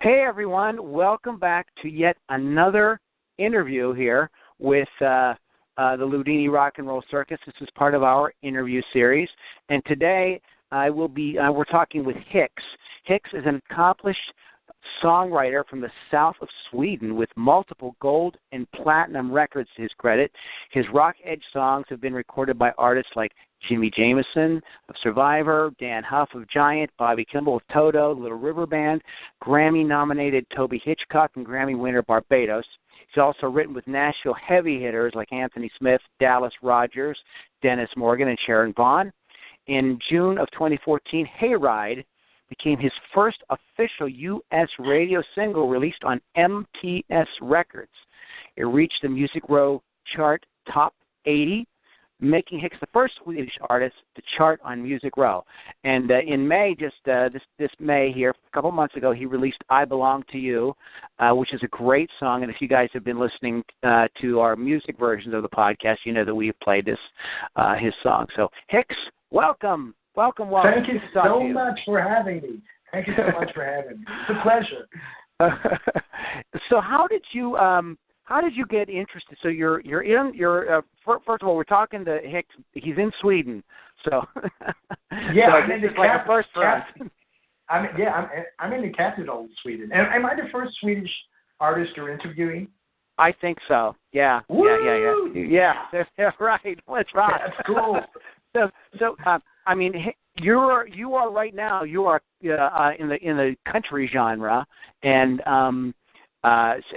Hey, everyone. Welcome back to yet another interview here with the Loudini Rock and Roll Circus. This is part of our interview series. And today we're talking with HICKS. HICKS is an accomplished songwriter from the south of Sweden with multiple gold and platinum records to his credit. His rock edge songs have been recorded by artists like Jimmy Jameson of Survivor, Dan Huff of Giant, Bobby Kimball of Toto, Little River Band, Grammy-nominated Toby Hitchcock, and Grammy winner Barbados. He's also written with Nashville heavy hitters like Anthony Smith, Dallas Rogers, Dennis Morgan, and Sharon Vaughn. In June of 2014, Hayride became his first official U.S. radio single released on MTS Records. It reached the Music Row chart top 80, making HICKS the first Swedish artist to chart on Music Row. And in May, just this May here, a couple months ago, he released I Belong to You, which is a great song. And if you guys have been listening to our music versions of the podcast, you know that we've played his song. So, HICKS, welcome. Welcome. Thank you so much for having me. Thank you so much for having me. It's a pleasure. So how did you get interested? So first of all, we're talking to HICKS. He's in Sweden. So yeah, so I'm in the first for us. I'm in the capital of Sweden. Am I the first Swedish artist you're interviewing? I think so. Yeah. Woo! Yeah. Right. That's right. That's cool. So I mean, you are right now. You are in the country genre, and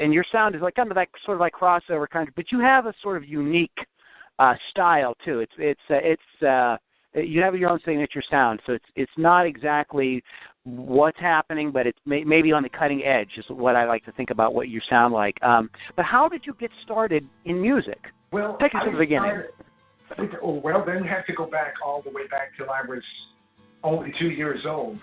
your sound is like kind of like sort of like crossover country, but you have a sort of unique style too. It's you have your own signature sound, so it's not exactly what's happening, but it's maybe on the cutting edge is what I like to think about what you sound like. But how did you get started in music? Well, take us to the beginning. Well, then we have to go back all the way back till I was only 2 years old.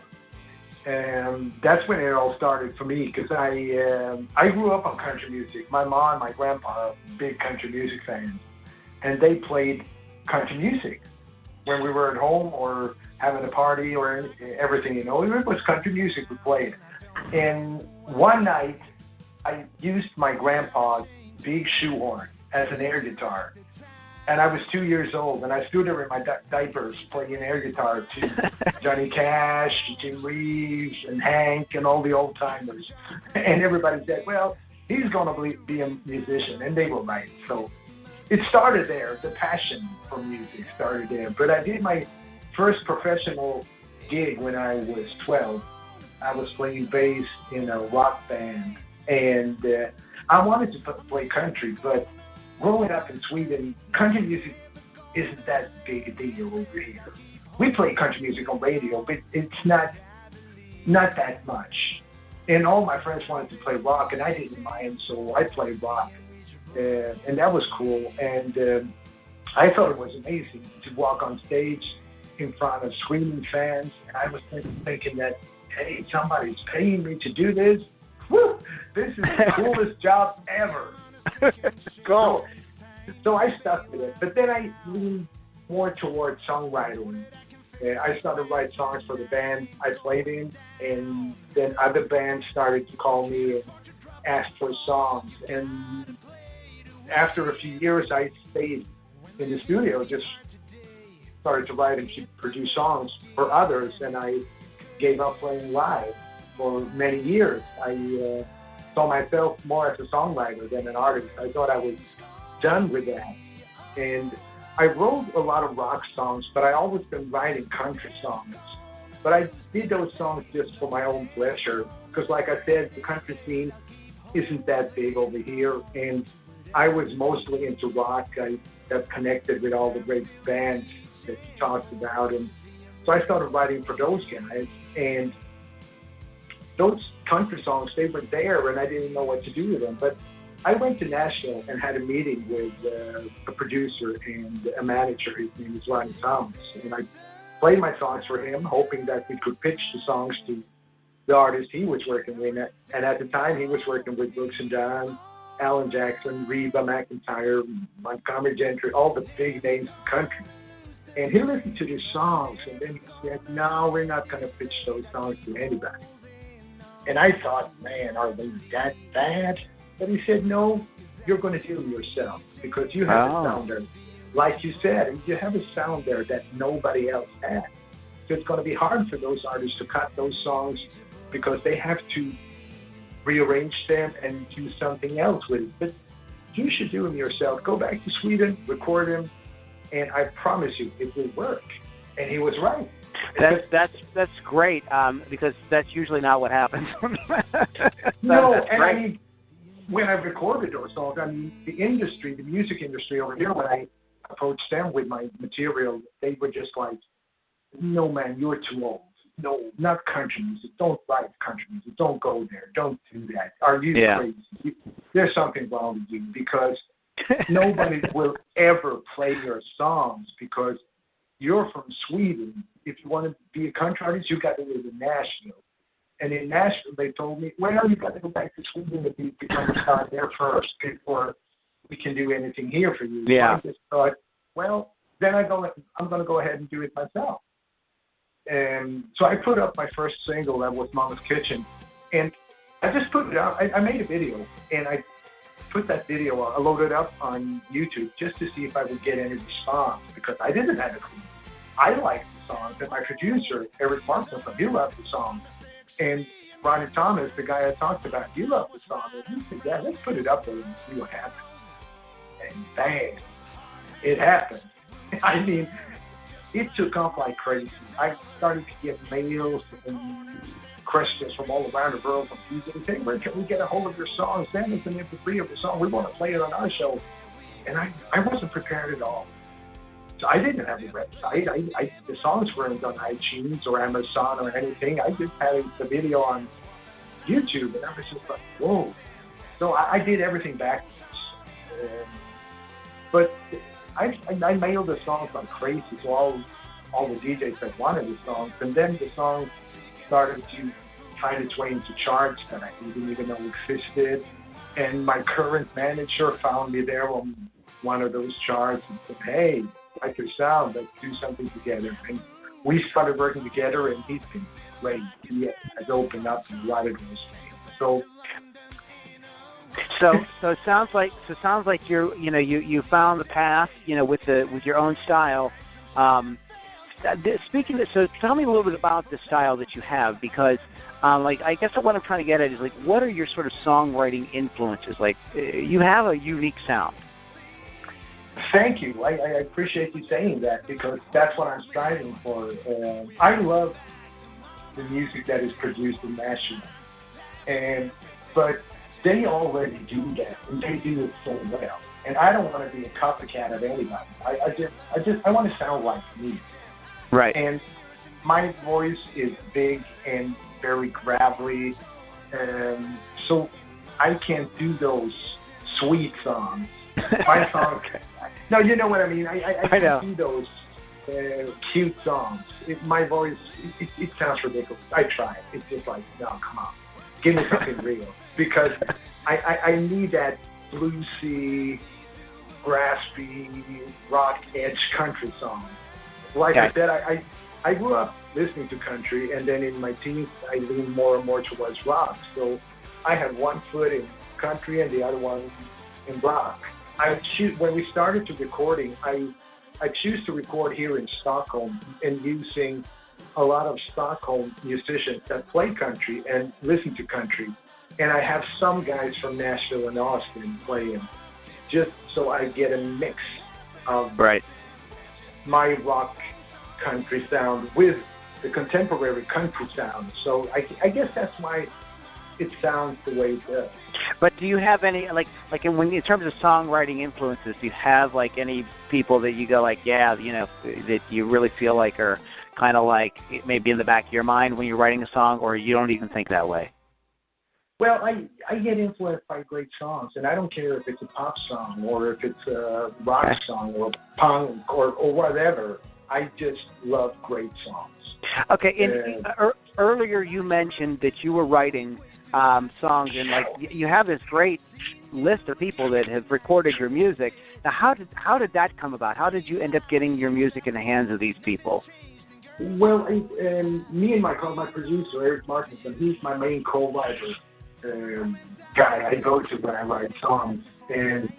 And that's when it all started for me, because I grew up on country music. My mom and my grandpa, big country music fans, and they played country music when we were at home or having a party or everything, It was country music we played. And one night, I used my grandpa's big shoehorn as an air guitar. And I was 2 years old, and I stood there in my diapers playing air guitar to Johnny Cash, Jim Reeves, and Hank, and all the old timers. And everybody said, well, he's going to be a musician, and they were right. So it started there. The passion for music started there. But I did my first professional gig when I was 12. I was playing bass in a rock band, and I wanted to play country, but growing up in Sweden, country music isn't that big a deal over here. We play country music on radio, but it's not that much. And all my friends wanted to play rock, and I didn't mind, so I played rock. And that was cool. And I thought it was amazing to walk on stage in front of screaming fans. And I was thinking that, hey, somebody's paying me to do this. Woo! This is the coolest job ever. Go. So I stuck with it, but then I leaned more towards songwriting. I started to write songs for the band I played in, and then other bands started to call me and ask for songs. And after a few years, I stayed in the studio, just started to write and produce songs for others, and I gave up playing live for many years. I saw myself more as a songwriter than an artist. I thought I was done with that. And I wrote a lot of rock songs, but I always been writing country songs. But I did those songs just for my own pleasure, because like I said, the country scene isn't that big over here. And I was mostly into rock. I got connected with all the great bands that you talked about. And so I started writing for those guys. And those country songs, they were there, and I didn't know what to do with them. But I went to Nashville and had a meeting with a producer and a manager. His name is Ronnie Thomas. And I played my songs for him, hoping that we could pitch the songs to the artist he was working with. And at the time, he was working with Brooks and Dunn, Alan Jackson, Reba McEntire, Montgomery Gentry, all the big names in the country. And he listened to the songs, and then he said, no, we're not going to pitch those songs to anybody. And I thought, man, are they that bad? But he said, no, you're going to do it yourself because you have a sound there. Like you said, you have a sound there that nobody else has. So it's going to be hard for those artists to cut those songs because they have to rearrange them and do something else with it. But you should do them yourself. Go back to Sweden, record them, and I promise you, it will work. And he was right. That's great because that's usually not what happens. No, and great. I mean, when I recorded those songs, I mean, the music industry over here, when I approached them with my material, they were just like, no, man, you're too old. No, not country music. Don't write country music. Don't go there. Don't do that. Are you crazy? There's something wrong with you because nobody will ever play your songs because you're from Sweden. If you want to be a country artist, you got to live in Nashville. And in Nashville, they told me, well, you got to go back to Sweden to become a star there first before we can do anything here for you. Yeah. So I just thought, well, then I'm going to go ahead and do it myself. And so I put up my first single, that was Mama's Kitchen. And I just put it out. I made a video, and I put that video, I loaded up on YouTube just to see if I would get any response because I didn't have a clue. I liked the song, and my producer, Eric Martin, he loved the song. And Ronnie Thomas, the guy I talked about, he loved the song. And he said, yeah, let's put it up there and see what happens. And bang, it happened. I mean, it took off like crazy. I started to get mails and questions from all around the world from people saying, where can we get a hold of your song? Send us an MP3 of the song. We want to play it on our show. And I wasn't prepared at all. So I didn't have a website. The songs weren't on iTunes or Amazon or anything. I just had the video on YouTube, and I was just like, whoa. So I did everything backwards. But I mailed the songs like crazy to all the DJs that wanted the songs. And then the song started to find its way into charts that I didn't even know existed. And my current manager found me there on one of those charts and said, hey, I like your sound, let's do something together. And we started working together, and he's been great. He has opened up a lot of those things. So it sounds like you found the path, with your own style. Speaking of, so tell me a little bit about the style that you have, because I guess what I'm trying to get at is what are your sort of songwriting influences? You have a unique sound. Thank you. I appreciate you saying that because that's what I'm striving for. I love the music that is produced in Nashville, but they already do that, and they do it so well. And I don't want to be a copycat of anybody. I want to sound like me. Right. And my voice is big and very gravelly, so I can't do those sweet songs. My songs. No, you know what I mean. I can't do those cute songs. My voice, it sounds ridiculous. I try. It's just like, no, come on, give me something real. Because I need that bluesy, raspy, rock edge country song. Like I said, I grew up listening to country, and then in my teens, I leaned more and more towards rock. So I had one foot in country and the other one in rock. When we started to recording, I choose to record here in Stockholm and using a lot of Stockholm musicians that play country and listen to country. And I have some guys from Nashville and Austin playing, just so I get a mix of my rock country sound with the contemporary country sound. So I guess that's why it sounds the way it does. But do you have any in terms of songwriting influences? Do you have any people that you go that you really feel like are kind of maybe in the back of your mind when you're writing a song, or you don't even think that way? Well, I get influenced by great songs, and I don't care if it's a pop song or if it's a rock song or punk or whatever. I just love great songs. Okay, earlier you mentioned that you were writing songs, and you have this great list of people that have recorded your music. Now, how did that come about? How did you end up getting your music in the hands of these people? Well, me and my producer, Eric Martinson, he's my main co-writer guy I go to when I write songs. And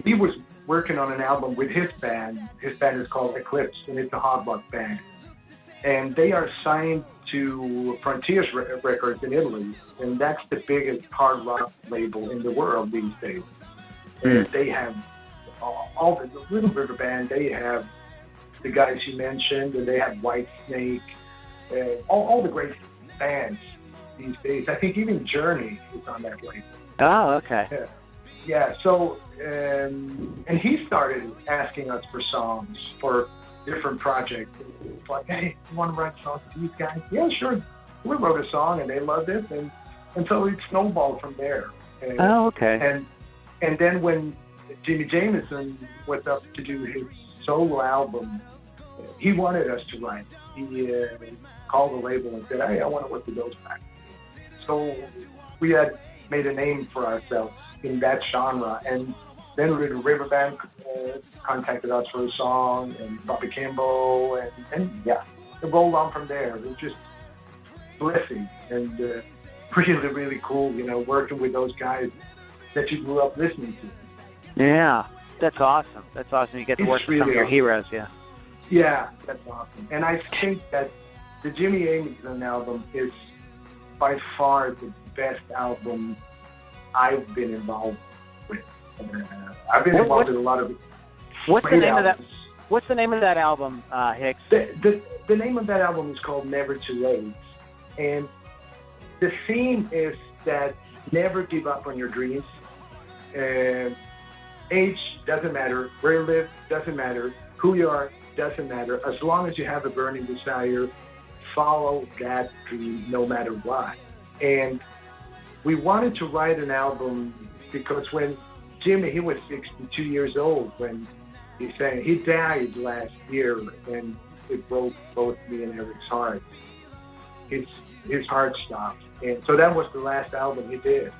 he was working on an album with his band. His band is called HICKS, and it's a hard rock band. And they are signed to Frontiers Records in Italy, and that's the biggest hard rock label in the world these days. And they have all the Little River Band. They have the guys you mentioned, and they have Whitesnake, all the great bands these days. I think even Journey is on that label. Oh, okay. Yeah. So, and he started asking us for songs for different projects. It's like, hey, you want to write songs for these guys? Yeah, sure. We wrote a song, and they loved it, and so it snowballed from there. Oh, okay. And then when Jimmy Jameson was up to do his solo album, he wanted us to write. He called the label and said, hey, I want to work with those guys. So we had made a name for ourselves in that genre. And then Little River Band contacted us for a song, and Bobby Kimball, and yeah, it rolled on from there. It was just blessing and really, really cool, working with those guys that you grew up listening to. Yeah, that's awesome. That's awesome. You get to work with some of your heroes, yeah. Yeah, that's awesome. And I think that the Jimmy Jameson album is by far the best album I've been involved with. I've been involved with a lot of What's the name albums. Of that? What's the name of that album, Hicks? The name of that album is called Never Too Late, and the theme is that never give up on your dreams. Age doesn't matter, where you live doesn't matter, who you are doesn't matter. As long as you have a burning desire, follow that dream no matter what. And we wanted to write an album because when Jimmy, he was 62 years old when he sang. He died last year, and it broke both me and Eric's heart. His heart stopped, and so that was the last album he did.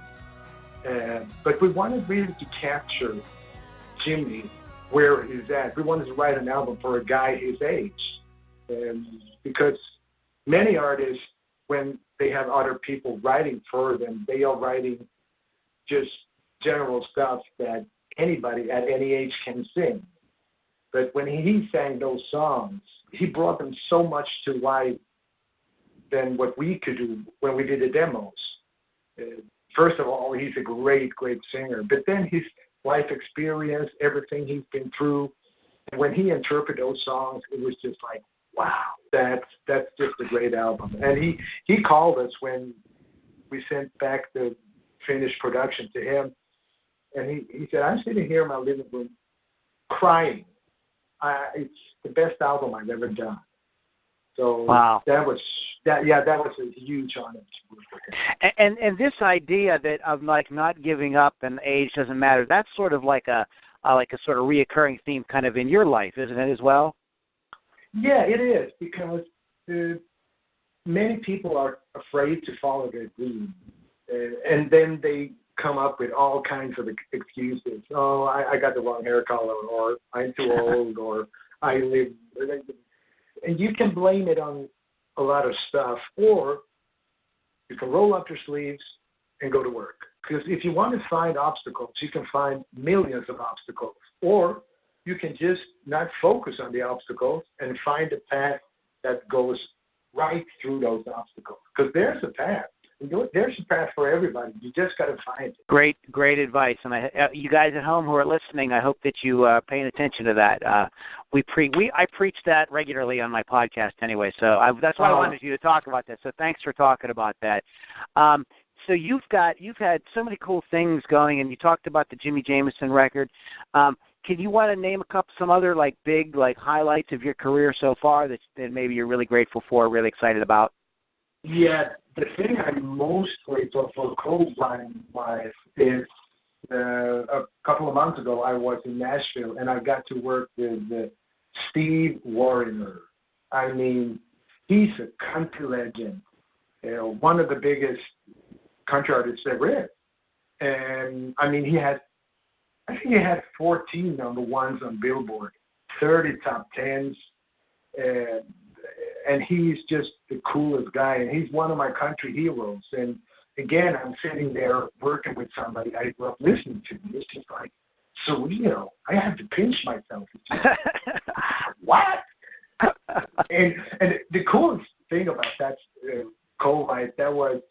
But we wanted really to capture Jimmy where he's at. We wanted to write an album for a guy his age, because many artists, when they have other people writing for them, they are writing just general stuff that anybody at any age can sing. But when he sang those songs, he brought them so much to life than what we could do when we did the demos. First of all, he's a great, great singer. But then his life experience, everything he's been through, and when he interpreted those songs, it was just like, wow, that's just a great album. And he called us when we sent back the finished production to him, and he said, I'm sitting here in my living room crying. It's the best album I've ever done. So wow. That was a huge honor. And this idea that of like not giving up and age doesn't matter, that's sort of like a sort of reoccurring theme kind of in your life, isn't it as well? Yeah, it is, because many people are afraid to follow their dream, and then they come up with all kinds of excuses. Oh, I got the wrong hair color, or I'm too old, or I live. And you can blame it on a lot of stuff, or you can roll up your sleeves and go to work. Because if you want to find obstacles, you can find millions of obstacles, or you can just not focus on the obstacles and find a path that goes right through those obstacles. Because there's a path. There's a path for everybody. You just got to find it. Great advice. And you guys at home who are listening, I hope that you paying attention to that. I preach that regularly on my podcast anyway. So that's why I wanted you to talk about that. So thanks for talking about that. So you've had so many cool things going, and you talked about the Jimmy Jameson record. Can you want to name some other like big like highlights of your career so far that maybe you're really grateful for, really excited about? Yeah, the thing I'm most grateful for co-writing-wise is a couple of months ago I was in Nashville and I got to work with Steve Wariner. I mean, he's a country legend, one of the biggest country artists there is. And I mean, I think he had 14 number ones on Billboard, 30 top 10s. and he's just the coolest guy, and he's one of my country heroes. And again, I'm sitting there working with somebody I grew up listening to. It's just like surreal. I have to pinch myself. It's just, what? and the coolest thing about that co-write, that was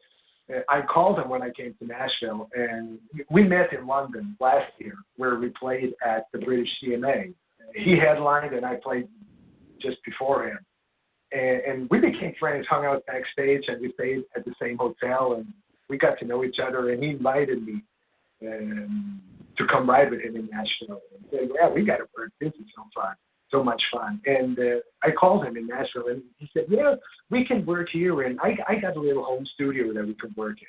I called him when I came to Nashville, and we met in London last year where we played at the British CMA. He headlined, and I played just before him. And we became friends, hung out backstage, and we stayed at the same hotel, and we got to know each other, and he invited me to come ride with him in Nashville. And he said, yeah, we got to work. This is so much fun. And I called him in Nashville, and he said, yeah, we can work here, and I got a little home studio that we could work in.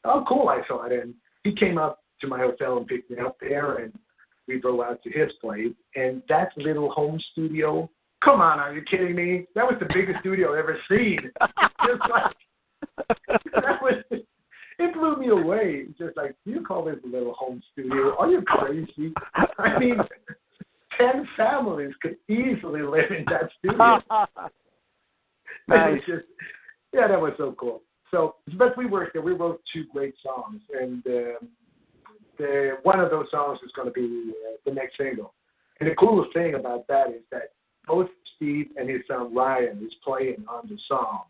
Oh, cool, I thought. And he came up to my hotel and picked me up there, and we drove out to his place. And that little home studio, come on, are you kidding me? That was the biggest studio I've ever seen. Just like, it blew me away. Just like, you call this a little home studio? Are you crazy? I mean, 10 families could easily live in that studio. Nice. That was so cool. So, but we worked there. We wrote 2 great songs, and one of those songs is going to be the next single. And the coolest thing about that is that both Steve and his son Ryan is playing on the song.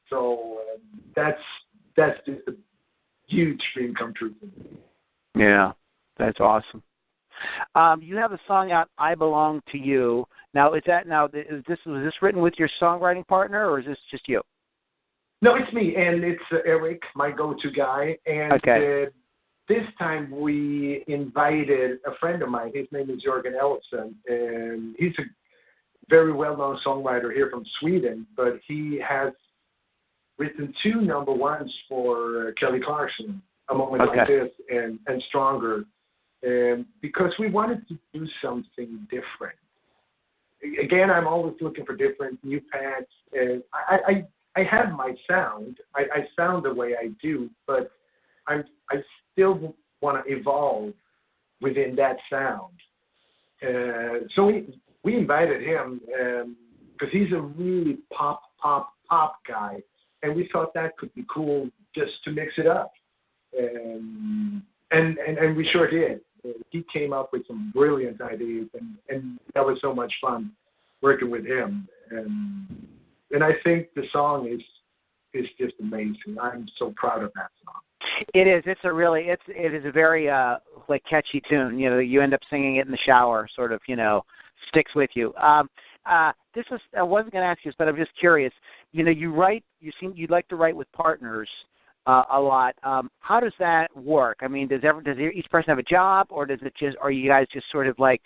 So that's just a huge dream come true for me. Yeah, that's awesome. You have a song out, "I Belong to You." Now, was this written with your songwriting partner, or is this just you? No, it's me, and it's Eric, my go-to guy. And okay. This time we invited a friend of mine. His name is Jörgen Ellefson, and he's a very well-known songwriter here from Sweden, but he has written 2 number ones for Kelly Clarkson, A Moment Like This and Stronger. Because we wanted to do something different. Again, I'm always looking for different new paths. And I have my sound. I sound the way I do, but I still want to evolve within that sound. So we invited him because he's a really pop guy, and we thought that could be cool just to mix it up. And we sure did. He came up with some brilliant ideas, and that was so much fun working with him. And I think the song is just amazing. I'm so proud of that song. It is. It is a very like catchy tune. You know, you end up singing it in the shower. Sort of, sticks with you. I wasn't going to ask you this, but I'm just curious. You know, you'd like to write with partners a lot. How does that work? I mean, does each person have a job, or are you guys just sort of like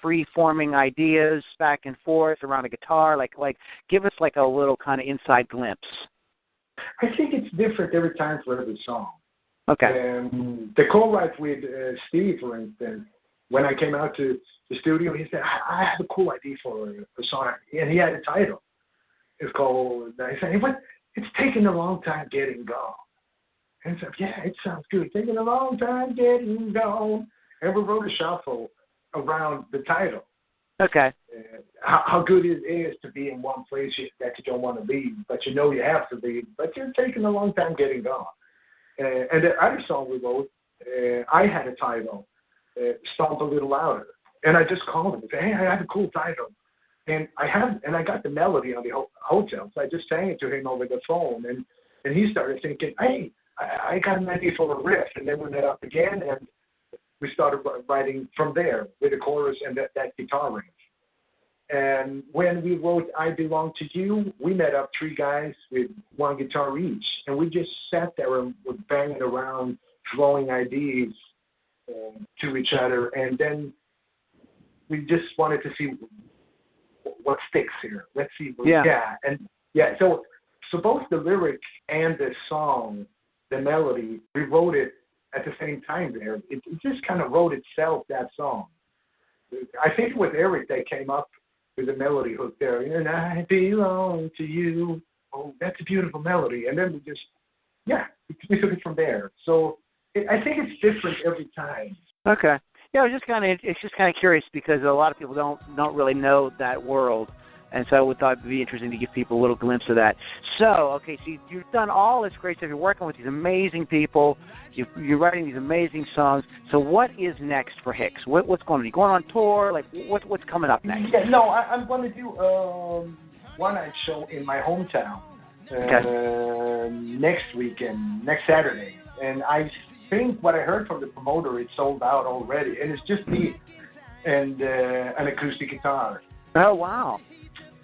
free forming ideas back and forth around a guitar? Like give us like a little kind of inside glimpse. I think it's different every time for every song. Okay. The co-write with Steve, for instance, when I came out to the studio, he said, I have a cool idea for a song, and he had a title. It's called, I said, it's taking a long time getting gone. And so, yeah, it sounds good. Taking a long time getting gone. And we wrote a shuffle around the title. Okay. How good it is to be in one place that you don't want to leave, but you know you have to leave, but you're taking a long time getting gone. And the other song we wrote, I had a title, Stomp a Little Louder. And I just called him and said, hey, I have a cool title. And I got the melody on the hotel, so I just sang it to him over the phone, and he started thinking, hey, I got an idea for a riff, and then we met up again, and we started writing from there with the chorus and that guitar riff. And when we wrote I Belong to You, we met up 3 guys with 1 guitar each, and we just sat there and were banging around, throwing ideas to each other, and then we just wanted to see what sticks here. Let's see. So both the lyric and the song, the melody, we wrote it at the same time there. It just kind of wrote itself, that song. I think it was Eric that came up with the melody hook there. And I belong to you. Oh, that's a beautiful melody. And then we took it from there. So I think it's different every time. Okay. Yeah, it's just kind of curious because a lot of people don't really know that world, And so I thought it would be interesting to give people a little glimpse of that. So, okay, so you've done all this great stuff. You're working with these amazing people. You're writing these amazing songs. So what is next for HICKS? What's going on? Are you going on tour? Like, what's coming up next? Yeah, no, I'm going to do one-night show in my hometown next weekend, next Saturday. And I think what I heard from the promoter, it's sold out already. And it's just me and an acoustic guitar. Oh, wow.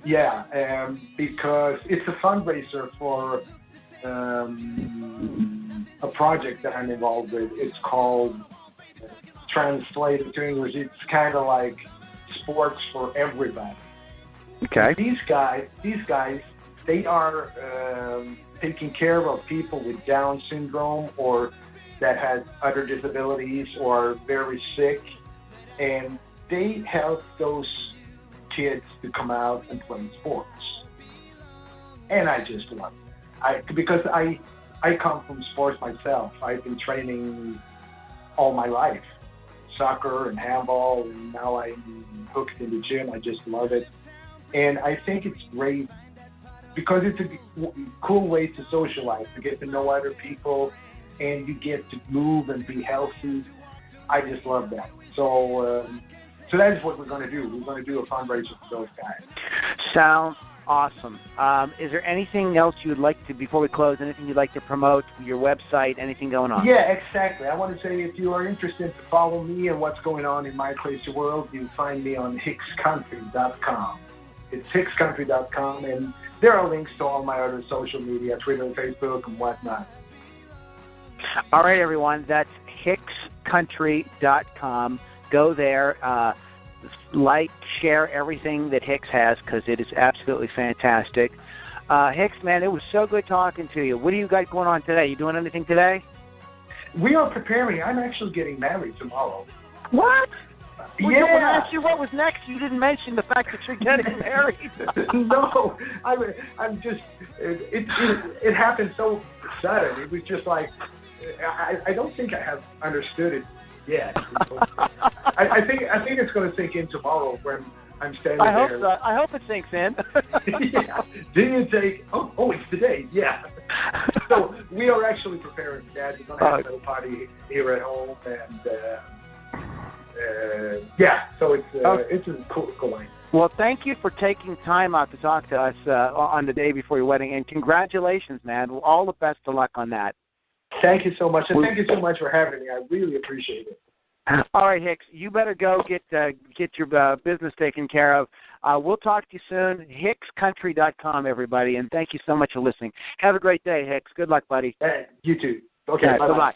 Yeah, because it's a fundraiser for a project that I'm involved with. It's called, translated to English, it's kind of like sports for everybody. Okay. These guys, they are taking care of people with Down syndrome or that has other disabilities or are very sick, and they help those kids to come out and play sports. And I just love it. Because I come from sports myself. I've been training all my life, soccer and handball, and now I'm hooked in the gym. I just love it. And I think it's great because it's a cool way to socialize, to get to know other people, and you get to move and be healthy. I just love that. So that is what we're going to do. We're going to do a fundraiser for those guys. Sounds awesome. Is there anything else you would like to, before we close, anything you'd like to promote, your website, anything going on? Yeah, exactly. I want to say if you are interested to follow me and what's going on in my place of the world, you find me on hickscountry.com. It's hickscountry.com, and there are links to all my other social media, Twitter and Facebook and whatnot. All right, everyone. That's hickscountry.com. Go there. Like, share everything that HICKS has because it is absolutely fantastic. HICKS, man, it was so good talking to you. What do you got going on today? You doing anything today? We are preparing. I'm actually getting married tomorrow. What? Well, yeah. When I asked you what was next, you didn't mention the fact that you're getting married. No, I'm just. It happened so sudden. It was just like I don't think I have understood it yet. I think it's going to sink in tomorrow when I'm standing there. I hope so. I hope it sinks in. Yeah. Didn't you take? Oh, it's today. Yeah. So we are actually preparing for that. We're going to have a little party here at home, and yeah. So it's a cool line. Well, thank you for taking time out to talk to us on the day before your wedding, and congratulations, man. All the best of luck on that. Thank you so much, and thank you so much for having me. I really appreciate it. All right, HICKS, you better go get your business taken care of. We'll talk to you soon. hickscountry.com, everybody, and thank you so much for listening. Have a great day, HICKS. Good luck, buddy. You too. Okay, bye-bye.